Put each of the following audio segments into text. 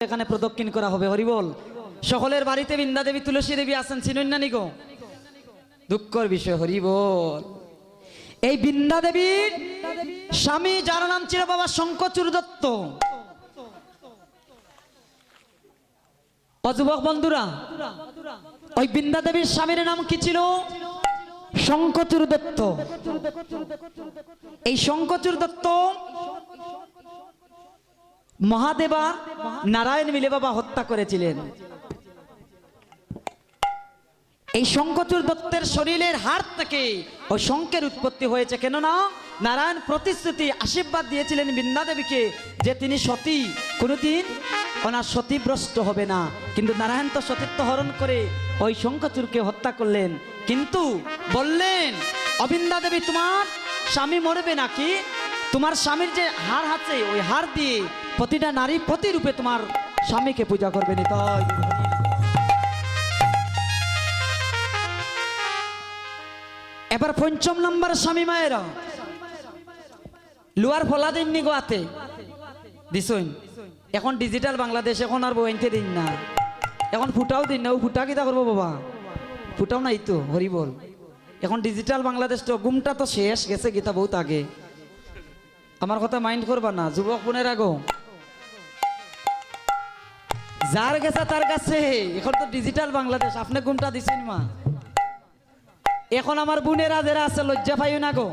এখানে প্রদক্ষিণ করা হবে। হরিবল। সকলের বাড়িতে বৃন্দা দেবী তুলসী দেবী আছেন, চিনুন না নিগো? দুঃখের বিষয়। হরিবল। এই বৃন্দা দেবীর স্বামী যার নাম ছিল বাবা শঙ্কচূড় দত্ত। যুবক বন্ধুরা, ওই বৃন্দা দেবীর স্বামীর নাম কি ছিল? শঙ্কচূড় দত্ত। এই শঙ্কচূড় দত্ত মহাদেবা নারায়ণ মিলে বাবা হত্যা করেছিলেন। এই শঙ্কচূড় দত্তের শরীরের হাড় থেকে ওই শঙ্কের উৎপত্তি হয়েছে। কেননা নারায়ণ প্রতিশ্রুতি আশীর্বাদ দিয়েছিলেন বৃন্দা দেবীকে যে তিনি সতী, কোনোদিন ওনার সতীভ্রষ্ট হবে না। কিন্তু নারায়ণ তো সতীত্ব হরণ করে ওই শঙ্কচূড়কে হত্যা করলেন। কিন্তু বললেন, অবৃন্দা দেবী তোমার স্বামী মরবে নাকি? তোমার স্বামীর যে হাড় আছে ওই হাড় দিয়ে প্রতিটা নারী প্রতিরূপে তোমার স্বামীকে পূজা করবে। তাই এবার পঞ্চম নম্বর স্বামী মায়েরা লুয়ার ফলা দিননি গোয়াতে দিছইন। এখন ডিজিটাল বাংলাদেশ, এখন আর বইনতে দিন না, এখন ফুটাও দিন না। ও ফুটা কিতা করবো বাবা? ফুটাও নাই তো। হরিবল। এখন ডিজিটাল বাংলাদেশ তো গুমটা তো শেষ গেছে গীতা বহুত আগে। আমার কথা মাইন্ড করবা না যুবক বোনের আগো, যার গেছে তার কাছে। এখন তো ডিজিটাল বাংলাদেশ, আপনি গুমটা দিছেন মা। এখন আমার বোনেরা যারা আছে লজ্জা পাইও না গো।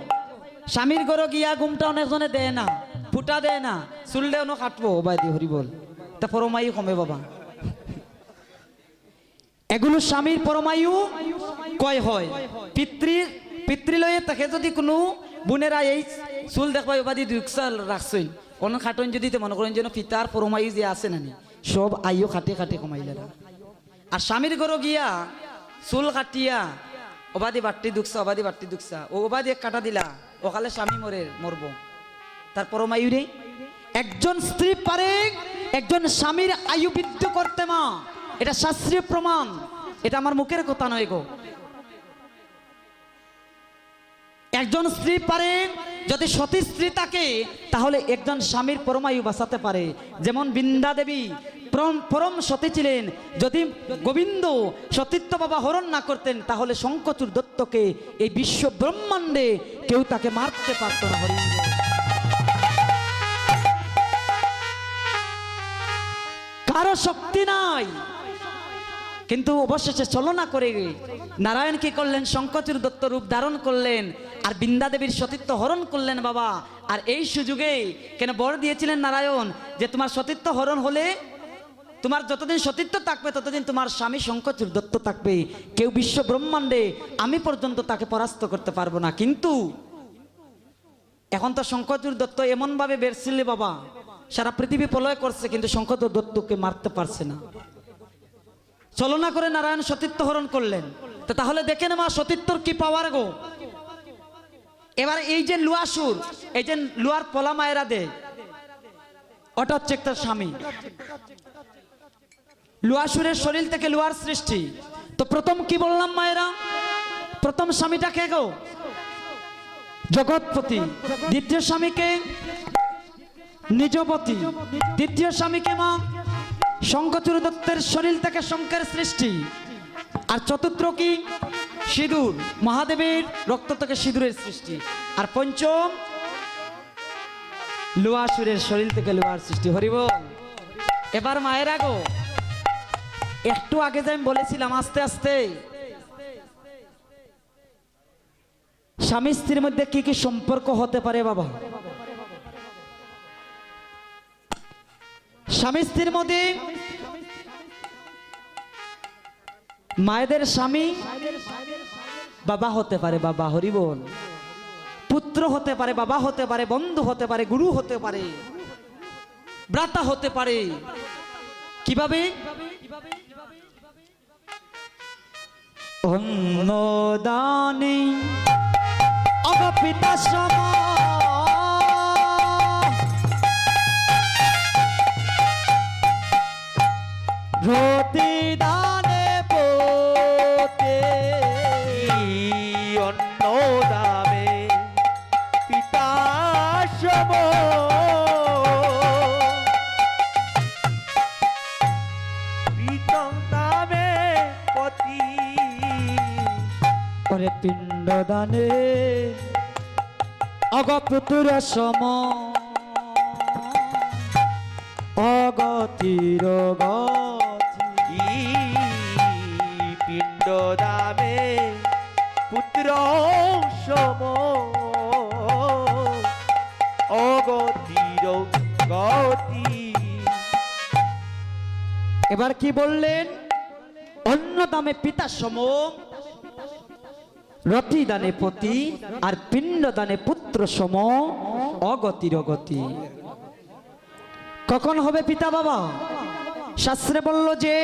স্বামীর ঘরে গিয়া গুমটা অনেকজনে দেয় না, ফুটা দেয় না, চুল দেও কাটবো বাইদি। হরিবল। তা পরমায়ু কমে বাবা। এগুলো স্বামীর পরমায়ু কয় হয়। পিতৃলয়ে তাকে যদি কোনো বোনেরা এই চুল দেখবাই বাদি দুঃসাল রাখছেন কোন খাটন যদি মনে করেন যেন পিতার পরমায়ু যে আছে নানি সব আয়ু খাটে খাটে কমাইলে। আর স্বামীর ঘরে গিয়া চুল কাটিয়া ওবাদি বাট্টি দুঃখা, ওবাদি বাট্টি দুঃখা, ওবাদি এক কাটা দিলা ওখালে স্বামী মরব। তার পরমায়ু নেই। একজন স্ত্রী পারে একজন স্বামীর আয়ু বৃদ্ধি করতে মা, এটা শাস্ত্রীয় প্রমাণ, এটা আমার মুখের কথা নয় গো। একজন স্ত্রী পারে যদি সতী স্ত্রী থাকে তাহলে একজন স্বামীর পরমায়ু বাঁচাতে পারে। যেমন বৃন্দা দেবী পরম সতী ছিলেন। যদি গোবিন্দ সতীত্ব বাবা হরণ না করতেন তাহলে শঙ্কচূড় দত্তকে এই বিশ্ব ব্রহ্মাণ্ডে কেউ তাকে মারতে পারত না। কারো শক্তি নাই। কিন্তু অবশেষে ছলনা করে নারায়ণ কি করলেন? শঙ্কচূড় দত্ত রূপ ধারণ করলেন আর বৃন্দা দেবীর সতীত্ব হরণ করলেন বাবা। আর এই সুযোগে কেন বর দিয়েছিলেন নারায়ণ যে তোমার সতীত্ব হরণ হলে তোমার যতদিন সতীত্ব থাকবে ততদিন তোমার স্বামী শঙ্কচূড় দত্ত থাকবে। কেউ বিশ্ব ব্রহ্মাণ্ডে আমি পর্যন্ত তাকে পরাস্ত করতে পারবো না। কিন্তু এখন তো শঙ্কচূড় দত্ত এমন ভাবে বেরছিলে বাবা, সারা পৃথিবী প্রলয় করছে কিন্তু শঙ্কচূড় দত্তকে মারতে পারছে না। ছলনা করে নারায়ণ সতীত্ব হরণ করলেন। তো তাহলে দেখেন মা সতীত্বর কি পাওয়ার গো। এবার এই যে লুয়াসুর, এই যে লুয়ার পলা মায়েরা দেয়, ওটা হচ্ছে একটা স্বামী। লুয়াসুরের শরীর থেকে লুয়ার সৃষ্টি। তো প্রথম কি বললাম মায়েরা? প্রথম স্বামীটা কে গো? জগৎপতি। দ্বিতীয় স্বামীকে নিজপতি। তৃতীয় স্বামীকে মা শঙ্কচূড় দত্তের শরীর থেকে শঙ্কের সৃষ্টি। আর চতুর্থ কি? সিঁদুর, মহাদেবের রক্ত থেকে সিঁদুরের সৃষ্টি। আর পঞ্চম লুয়াসুরের শরীর থেকে লোহার সৃষ্টি। হরিবল। এবার মায়েরা গো, একটু আগে যে আমি বলেছিলাম আস্তে আস্তে স্বামী স্ত্রীর মধ্যে কি কি সম্পর্ক হতে পারে বাবা। স্বামী স্ত্রীর মধ্যে মায়েদের স্বামী বাবা হতে পারে বাবা। হরিবল। পুত্র হতে পারে, বাবা হতে পারে, বন্ধু হতে পারে, গুরু হতে পারে, ভ্রাতা হতে পারে। কিভাবে? অন্নদানে অগপিতা সম রতিদানে পোতে অন্নদানে পিতা সম দানে পিণ্ড দানে অগপুত্র সম অগতির গতি পিণ্ড দামে পুত্র সম অগতির গতি। এবার কি বললেন? অন্ন দামে পিতা সম, রতি দানে পতি, আর পিণ্ড দানে পুত্র সম অগতির গতি। কখন হবে পিতা বাবা? শাস্ত্রে বলল যে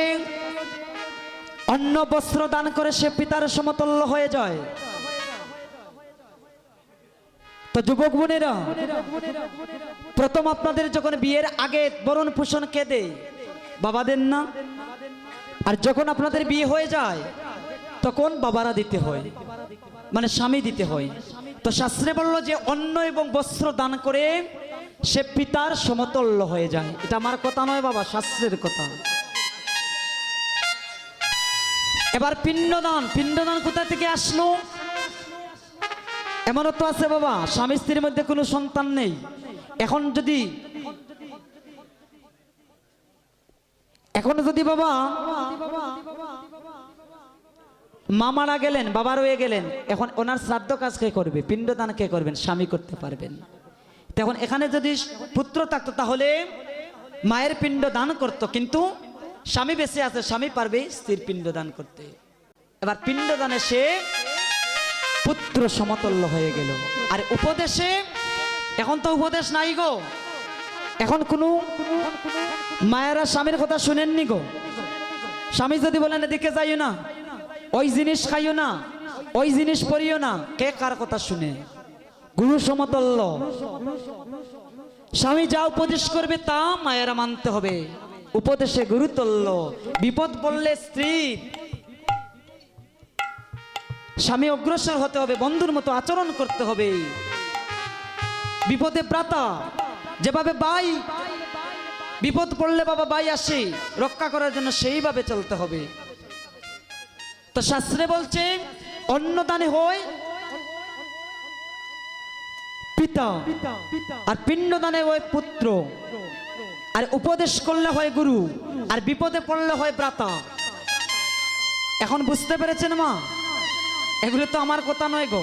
অন্ন বস্ত্র দান করে সে পিতার সমতুল্য হয়ে যায়। তো যুবক বোনেরা, প্রথম আপনাদের যখন বিয়ের আগে বরণ পোষণ কে দেয়? বাবা দেন না? আর যখন আপনাদের বিয়ে হয়ে যায় তখন বাবারা দিতে হয়, মানে স্বামী দিতে হয়। তো শাস্ত্রে বলল যে অন্ন এবং বস্ত্র দান করে সে পিতার সমতুল্য হয়ে যায়। এটা আমার কথা নয় বাবা, শাস্ত্রের কথা। এবার পিণ্ডদান, পিণ্ডদান কোথা থেকে আসলো? এমনও তো আছে বাবা, স্বামী স্ত্রীর মধ্যে কোনো সন্তান নেই। এখন যদি বাবা মা মারা গেলেন, বাবা রয়ে গেলেন, এখন ওনার শ্রাদ্ধ কাজ কে করবে? পিণ্ডদান কে করবেন? স্বামী করতে পারবেন। তখন এখানে যদি পুত্র থাকতো তাহলে মায়ের পিণ্ড দান করতো, কিন্তু স্বামী বেঁচে আছে, স্বামী পারবে স্ত্রীর পিণ্ড দান করতে। এবার পিণ্ড দানে সে পুত্র সমতুল্য হয়ে গেল। আর উপদেশে, এখন তো উপদেশ নাই গো, এখন কোনো মায়েরা স্বামীর কথা শুনেননি গো। স্বামী যদি বলেন এদিকে যাইও না, ওই জিনিস খাইও না, ওই জিনিস পড়িও না, কে কার কথা শুনে? গুরু সমতুল্য। স্বামী যা উপদেশ করবে তা মায়েরা মানতে হবে। উপদেশে গুরুতুল্য। বিপদ পড়লে স্ত্রী স্বামী অগ্রসর হতে হবে, বন্ধুর মতো আচরণ করতে হবে। বিপদে প্রাতা, যেভাবে ভাই বিপদ পড়লে বাবা ভাই আসে রক্ষা করার জন্য, সেইভাবে চলতে হবে। তো শাস্ত্রে বলছে অন্নদানে হয় পিতা, আর পিণ্ডদানে হয় পুত্র, আর উপদেশ করলে হয় গুরু, আর বিপদে পড়লে হয় ভ্রাতা। এখন বুঝতে পেরেছেন মা? এগুলো তো আমার কথা নয় গো।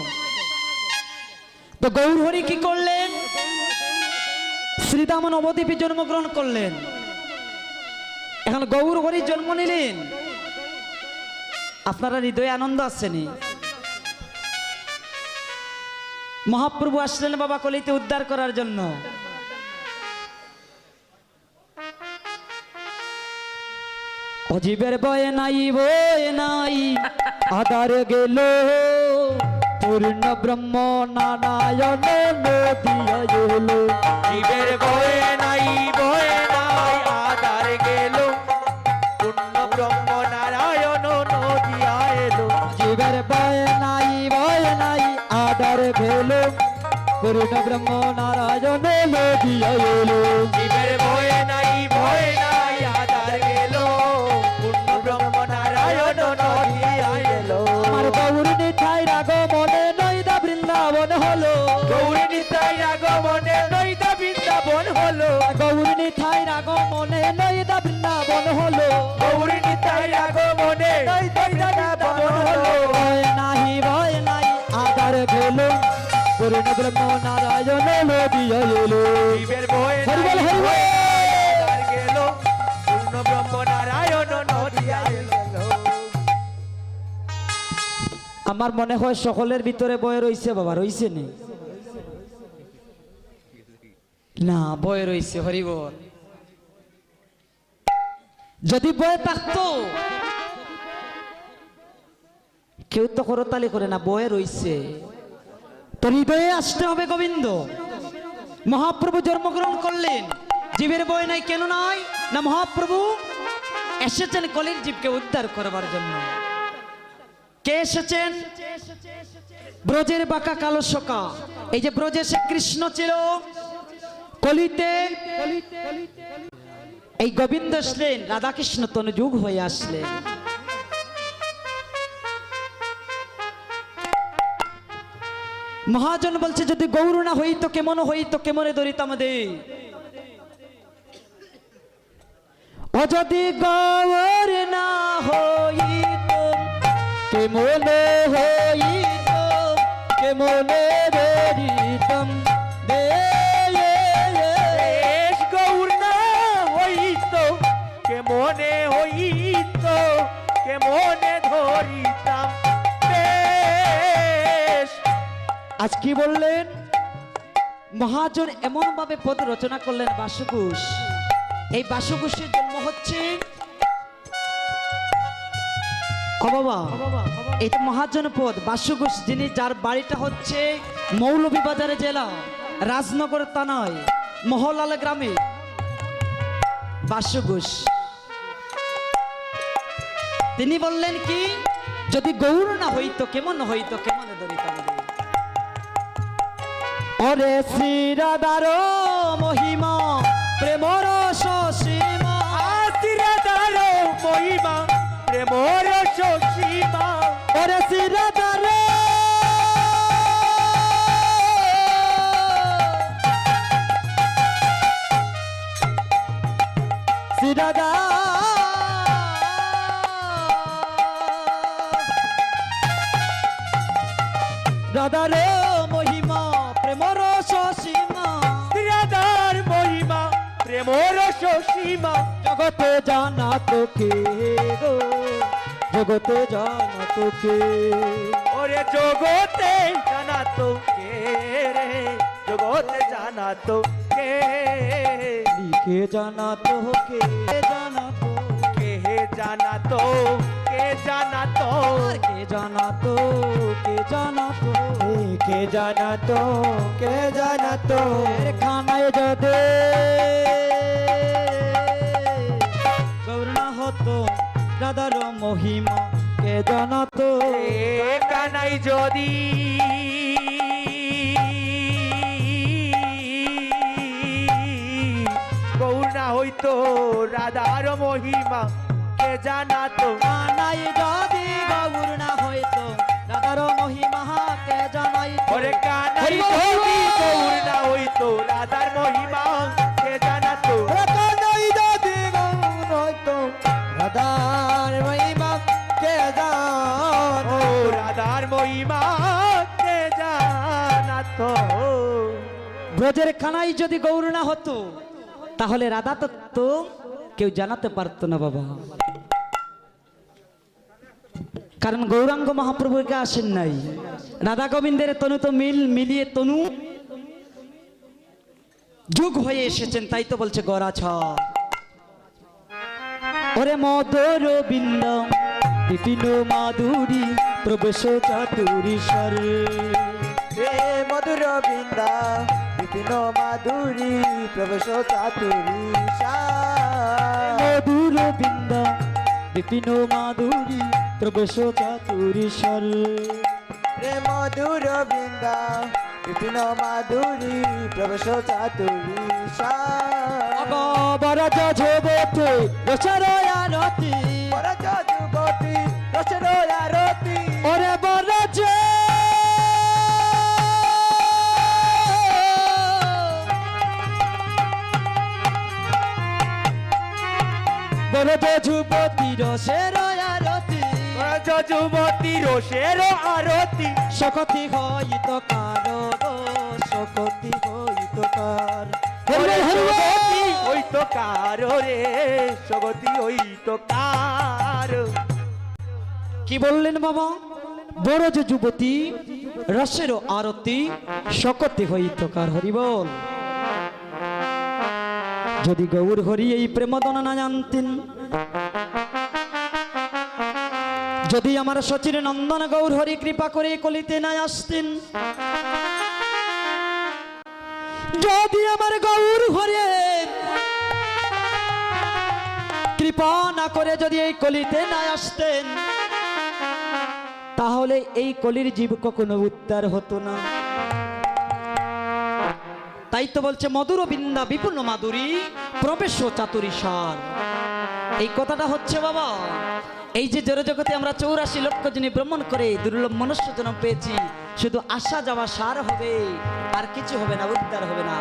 তো গৌরহরি কি করলেন? শ্রীদাম নবদ্বীপে জন্মগ্রহণ করলেন। এখন গৌরহরি জন্ম নিলেন, আপনারা হৃদয়ে আনন্দ আসছেনি? মহাপ্রভু আসলেন বাবা কলিতে উদ্ধার করার জন্য। অজীবের বয়ে নাই, বয়ে নাই, আধার গেল পূর্ণ ব্রহ্ম নারায়ণ নদিয়া এলো। জীবের বয়ে নাই, বয়ে নাই, আধার গেল পূর্ণ ব্রহ্ম নারায়ণ নদিয়া এলো। জীবের বয়ে নাই, বয়ে নাই, আধার গেল পূর্ণ ব্রহ্ম নারায়ণ নদিয়া এলো। জীবের বয়ে নাই, বয়ে নাই, আধার গেল পূর্ণ ব্রহ্ম নারায়ণ নদিয়া এলো। আমার গৌর নিতাই রাগ মনে নইদা বৃন্দাবন হলো। গৌর নিতাই রাগ মনে নইদা বৃন্দাবন হলো। গৌর নিতাই রাগ মনে নইদা বৃন্দাবন হলো। গৌর নিতাই রাগ মনে নইদা বৃন্দাবন হলো। ভয় নাহি, ভয় নাই, আধার গেল পূর্ণ ব্রহ্ম নারায়ণ নদিয়া এলো। জীবের বয়ে হরি বল, নাই, হরি বল। আধার গেল পূর্ণ ব্রহ্ম নারায়ণ নদিয়া এলো। আমার মনে হয় সকলের ভিতরে বয়ে রইছে বাবা, রইছে নি? না, বয়ে রইছে। হরি বল। যদি বয়ে থাকতো, কেউ তো করতালি করে না, বয়ে রইছে। তো হৃদয়ে আসতে হবে গোবিন্দ। মহাপ্রভু জন্মগ্রহণ করলেন, জীবের বয়ে নাই, কেন নাই? না মহাপ্রভু এসেছেন কলির জীবকে উদ্ধার করবার জন্য। কে এসেছেন? ব্রজের বাঁকা কালো শোকা। এই যে ব্রজে সে কৃষ্ণ ছিল, কলিতে এই গোবিন্দ আসলেন, রাধাকৃষ্ণ তনুযুগ হয়ে আসলেন। মহাজন বলছে যদি গৌর না হইতো কেমনে ধরিতাম দে। ও যদি গৌর না হইতো কেমনে হইতো কেমনে ধরিতাম দে। গৌর না হইতো কেমনে হইতো কেমনে ধরিতাম দেশ। আজ কি বললেন মহাজন? এমন ভাবে পদ রচনা করলেন বাসুঘোষ। এই বাসুঘোষের জন্ম হচ্ছে ও বাবা, এটা মহাজন পদ বাসুঘোষ, যিনি যার বাড়িটা হচ্ছে মৌলভীবাজারে জেলা রাজনগর থানায় মহলাল গ্রামে বাসুঘোষ। তিনি বললেন কি যদি গৌর না হইতো কেমনে ধরিতাম দে। ওরে শ্রী রাধার মহিমা প্রেমর সসীমা। শ্রী রাধার মহিমা প্রেমর সসীমা। ওরে শ্রী রাধার শ্রী রাধা রাধার মহিমা প্রেমর সসীমা। রাধার মহিমা প্রেমর সসীমা। জগতে জানা তোকে গো, জগতে জানা তোকে। ওরে জগতে জানা তো কে রে, জগতে জানা তো কে। লিখে জানা তোকে জানা তো কে জানা তো কে জানা তো কে জানা তো কে জানা তো কে জানা তো কে জানা তো। খানায় যদি গৌরনা হতো রাধার মহিমা কে জানা তো। কানাই যদি গৌরনা হইতো রাধার মহিমা কে জানা তো। কানাই যদি গৌরনা হইতো রাধার মহিমা কে জানাই তো। ওরে কানাই যদি গৌরনা হইতো রাধার মহিমা কে জানা তো। কানাই যদি গৌর হইতো রাধার মহিমা কে জানা। ও রাধার মহিমা কে জানা তো। ব্রজের কানাই যদি গৌর না হতো তাহলে রাধা তত্ত্ব কেউ জানাতে পারতো না বাবা। কারণ গৌরাঙ্গ মহাপ্রভুকে আসেন নাই, রাধা গোবিন্দের তনু তো মিলিয়ে তনু যুগ হয়ে এসেছেন, তাই তো বলছে গরাছ। ওরে মদর বৃন্দ বিপিন মাধুরী প্রবেশ চাতুরী স্বরে। হে মধুর বৃন্দা বিপিন মাধুরী প্রবেশ চাতুরী। মধুর বৃন্দ বিপিন মাধুরী প্রবেশ চাতুরী স্বরে। রে মধুর বৃন্দা বিপিন মাধুরী প্রবেশ চাতুরী। বরজ ঝোবতে রসর আরতি। বরজ যুবতী রসর আরতি। ওরে বরজ বরজ যুবতী রসের আরতি। বরজ যুবতী রসের আরতি। শকতি হইত কার গো, শকতি হইত কার। ওরে সগতি হইত কার রে, সগতি হইত কার। কি বললেন বাবা? বড় যে যুবতী রসের আরতি শকতি হইত কার। হরি বল। যদি গৌর হরি এই প্রেমদন না জানতেন, যদি আমার সচির নন্দন গৌর হরি কৃপা করে কলিতে না আসতেন, যদি আমার গৌর হরে কৃপা না করে যদি এই কলিতে না আসতেন, তাহলে এই কলির জীব কখনো উদ্ধার হতো না। তাই তো বলছে মধুর বৃন্দা বিপুল মাধুরী প্রবেশ চাতুরী সার। এই কথাটা হচ্ছে বাবা এই যে জড় জগতে আমরা 84 লক্ষ জনে ভ্রমণ করে দুর্লভ মনুষ্য জন্ম পেয়েছি, শুধু আসা যাওয়া সার হবে, আর কিছু হবে না, উদ্ধার হবে না।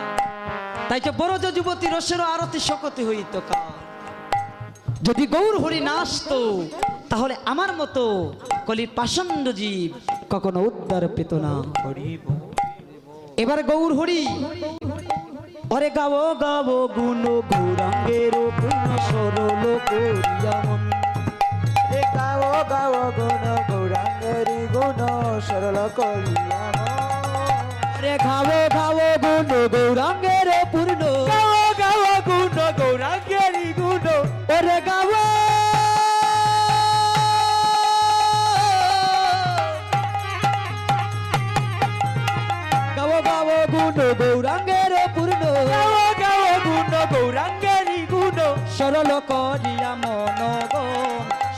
তাই তো বড় যে যুবতী রসের আরতি শকতি হইত কার। যদি গৌর হরি না আসতো তাহলে আমার মতো কলির পাষণ্ড জীব কখনো উদ্ধার পেত না। এবার গৌর হরি ওরে গাবো গাবো গুণ গৌরাঙ্গের গুণ সরল করিয়া মন। রে গাও গাও গুণ গৌরাঙ্গের গুণ সরল করিয়া রে গাবো গাবো গুণ গৌরাঙ্গের পূর্ণ। গাও গাও গুণ গৌরাঙ্গের গুণ ওরে গাবো গাবো গাবো গুণ গৌরাঙ্গের পূর্ণ। গাও গাও গুণ গৌরাঙ্গের গুণ সরল করিয়া মন গো,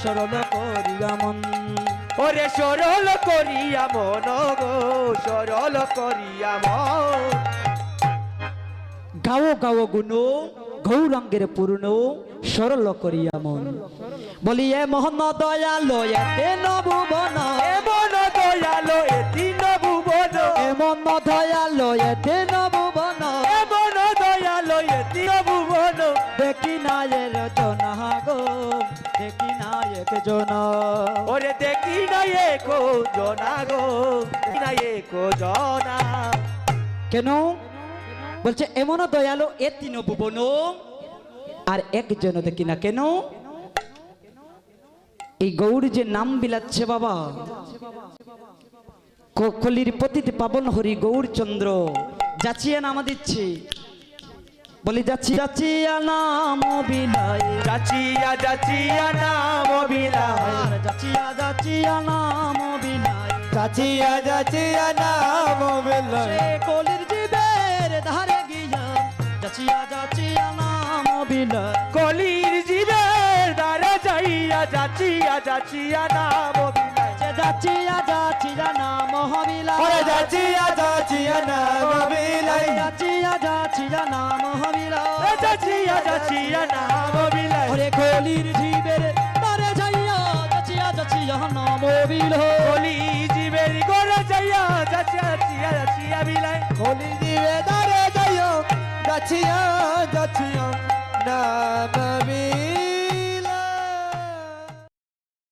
সরল করিয়া মন। ওরে সরল করিয়া মন গো, সরল করিয়া মন। গাও গাও গুণ গৌরাঙ্গের পূর্ণ সরল করিয়া মন। বলি এ মোহন দয়ালো এতে নবুবন, এমন দয়ালো এদিন ভুবন, এমন দয়ালো এতে নবুবন। এমন দয়ালো এদিন ভুবন। দেখি না এর জনা গো, দেখি না এক জনা। ওরে দেখি না একো জনা গো, দেখি না একো জনা। কেন বলছে এমন দয়ালো এ তিন ভুবন, আর একজন দেখি না কেন? এই গৌর যে নাম বিলাচ্ছে বাবা, কলির পতিতে পাবন হরি গৌরচন্দ্র যাচিয়া নাম দিচ্ছে। বলি যাচ্ছি যাচিয়া নাম বিলাই, যাচিয়া যাচিয়া নাম বিলাই, যাচিয়া যাচিয়া নাম বিলাই, যাচিয়া যাচিয়া নাম বিলাই। সে কলির জীবের ধারে গিয়া যাচিয়া যাচিয়া নাম বিলাই। কলির জীবের দ্বারা যাইয়া যাচিয়া যাচিয়া নাম বিলাই। যাচিয়া যাচিয়া নাম বিলাই, ওরে যাচিয়া যাচিয়া নাম বিলাই, যাচিয়া যাচিয়া নাম বিলাই, যাচিয়া যাচিয়া নাম বিলাই। ওরে কলির জীবের ধারে যাইয়া যাচিয়া যাচিয়া নাম বিলাই। কলি জীবের গড়ে যাইয়া যাচিয়া যাচিয়া যাচিয়া বিলাই। কলি জীবের দ্বারা যাইয়া যাচিয়া যাচিয়া নাম বিলাই।